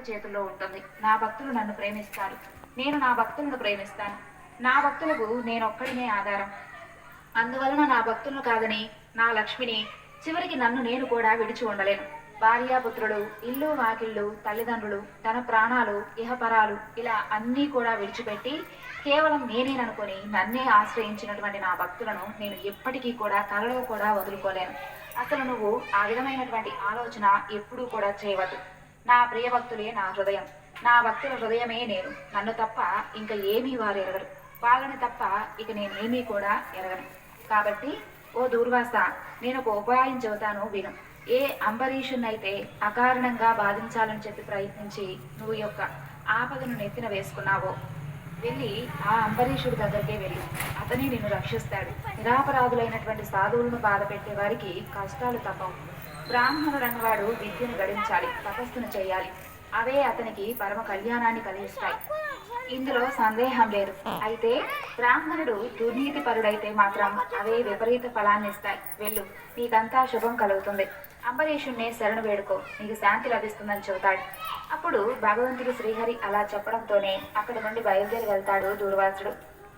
భక్తుల చేతుల్లో ఉంటుంది. నా భక్తులు నన్ను ప్రేమిస్తారు, నేను నా భక్తులను ప్రేమిస్తాను. నా భక్తులకు నేనొక్కడినే ఆధారం. అందువలన నా భక్తులను కాదని నా లక్ష్మిని, చివరికి నన్ను నేను కూడా విడిచి ఉండలేను. భార్యాపుత్రులు, ఇల్లు వాకిళ్ళు, తల్లిదండ్రులు, తన ప్రాణాలు, ఇహపరాలు ఇలా అన్నీ కూడా విడిచిపెట్టి కేవలం నేనేననుకొని నన్నే ఆశ్రయించినటువంటి నా భక్తులను నేను ఎప్పటికీ కూడా కలలో కూడా వదులుకోలేను. అసలు నువ్వు ఆ విధమైనటువంటి ఆలోచన ఎప్పుడూ కూడా చేయవద్దు. నా ప్రియ భక్తులే నా హృదయం, నా భక్తుల హృదయమే నేను. నన్ను తప్ప ఇంకా ఏమీ వారు ఎరగరు, వాళ్ళని తప్ప ఇక నేనేమీ కూడా ఎరగను. కాబట్టి ఓ దూర్వాస, నేను ఒక ఉపాయం చెబుతాను విను. ఏ అంబరీషునైతే అకారణంగా బాధించాలని చెప్పి ప్రయత్నించి నువ్వు యొక్క ఆపదను నెత్తిన వేసుకున్నావో, వెళ్ళి ఆ అంబరీషుడి దగ్గరికే వెళ్ళి అతనే నిన్ను రక్షిస్తాడు. నిరాపరాధులైనటువంటి సాధువులను బాధ పెట్టే వారికి కష్టాలు తప్పవు. బ్రాహ్మణుడు అన్నవాడు విద్యను గడించాలి, తపస్సును చేయాలి. అవే అతనికి పరమ కళ్యాణాన్ని కలిగిస్తాయి. ఇందులో సందేహం లేదు. అయితే బ్రాహ్మణుడు దుర్నీతి పరుడైతే మాత్రం అవే విపరీత ఫలాన్ని ఇస్తాయి. వెళ్ళు, నీకంతా శుభం కలుగుతుంది. అంబరీషుణ్ణి శరణు వేడుకో, నీకు శాంతి లభిస్తుందని చెబుతాడు. అప్పుడు భగవంతుడు శ్రీహరి అలా చెప్పడంతోనే అక్కడి నుండి బయలుదేరి వెళ్తాడు దూర్వాసుడు.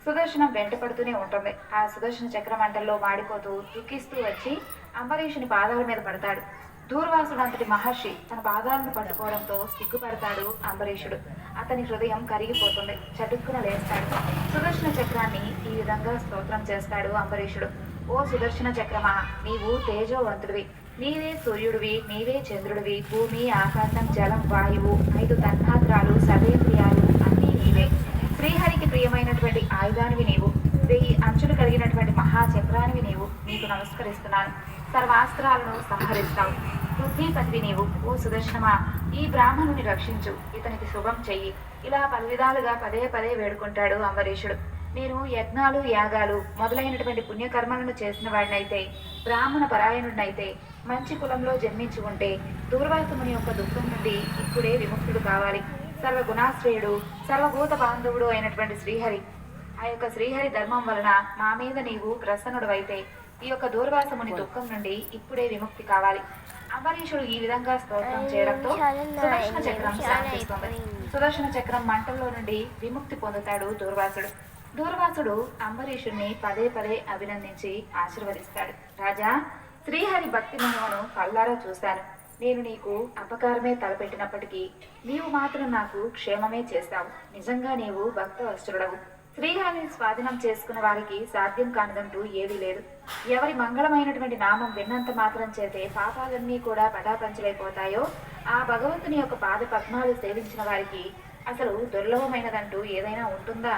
సుదర్శనం వెంటపడుతూనే ఉంటుంది. ఆ సుదర్శన చక్రమంటల్లో మాడిపోతూ దుఃఖిస్తూ వచ్చి అంబరీషుని పాదాల మీద పడతాడు. దూర్వాసుడు అంతటి మహర్షి తన పాదాలను పట్టుకోవడంతో సిగ్గుపడతాడు అంబరీషుడు. అతని హృదయం కరిగిపోతుంది. చటుక్కున లేస్తాడు. సుదర్శన చక్రాన్ని ఈ విధంగా స్తోత్రం చేస్తాడు అంబరీషుడు. ఓ సుదర్శన చక్రమా, నీవు తేజోవంతుడివి, నీవే సూర్యుడివి, నీవే చంద్రుడివి, భూమి, ఆకాశం, జలం, వాయువు, 5 తన్మాత్రాలు, సర్వేంద్రియాలు అన్నీ నీవే. శ్రీహరికి ప్రియమైనటువంటి ఆయుధానివి నీవు, 1000 అంచులు కలిగినటువంటి మహాచక్రానివి నీవు. నీకు నమస్కరిస్తున్నాను. సర్వాస్త్రాలను సంహరిస్తావు. బుద్ధిపతివి నీవు. ఓ సుదర్శనమా, ఈ బ్రాహ్మణుని రక్షించు, ఇతనికి శుభం చెయ్యి. ఇలా పలు విధాలుగా పదే పదే వేడుకుంటాడు అంబరీషుడు. నేను యజ్ఞాలు, యాగాలు మొదలైనటువంటి పుణ్యకర్మలను చేసిన వాడినైతే, బ్రాహ్మణ పరాయణుడినైతే, మంచి కులంలో జన్మించి ఉంటే దూర్వాసుని యొక్క దుఃఖం నుండి ఇప్పుడే విముక్తుడు కావాలి. సర్వగుణాశ్రయుడు, సర్వభూత బాంధవుడు అయినటువంటి శ్రీహరి, ఆ యొక్క శ్రీహరి ధర్మం వలన మా మీద నీవు ప్రసన్నుడు అయితే ఈ యొక్క దూర్వాసముని దుఃఖం నుండి ఇప్పుడే విముక్తి కావాలి. అంబరీషుడు ఈ విధంగా స్తోత్రం చేయడంతో సుదర్శన చక్రం శాంతిస్తుంది. సుదర్శన చక్రం మంటల్లో నుండి విముక్తి పొందుతాడు దూర్వాసుడు. దూర్వాసుడు అంబరీషుడిని పదే పదే అభినందించి ఆశీర్వదిస్తాడు. రాజా, శ్రీహరి భక్తి మహిమను కళ్ళారా చూశాను. నేను నీకు అపకారమే తలపెట్టినప్పటికీ నీవు మాత్రం నాకు క్షేమమే చేస్తావు. నిజంగా నీవు భక్తవత్సలుడవు. శ్రీహరిని స్వాధీనం చేసుకున్న వారికి సాధ్యం కానిదంటూ ఏదీ లేదు. ఎవరి మంగళమైనటువంటి నామం విన్నంత మాత్రం చేతే పాపాలన్నీ కూడా పటాపంచలైపోతాయో, ఆ భగవంతుని యొక్క పాద పద్మాలు సేవించిన వారికి అసలు దుర్లభమైనదంటూ ఏదైనా ఉంటుందా?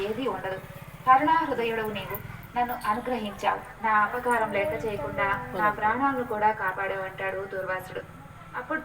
ఏదీ ఉండదు. కరుణా హృదయుడవు నీవు. నన్ను అనుగ్రహించావు. నా అపకారం లెక్క చేయకుండా నా ప్రాణాలను కూడా కాపాడావు అంటాడు దూర్వాసుడు. అప్పుడు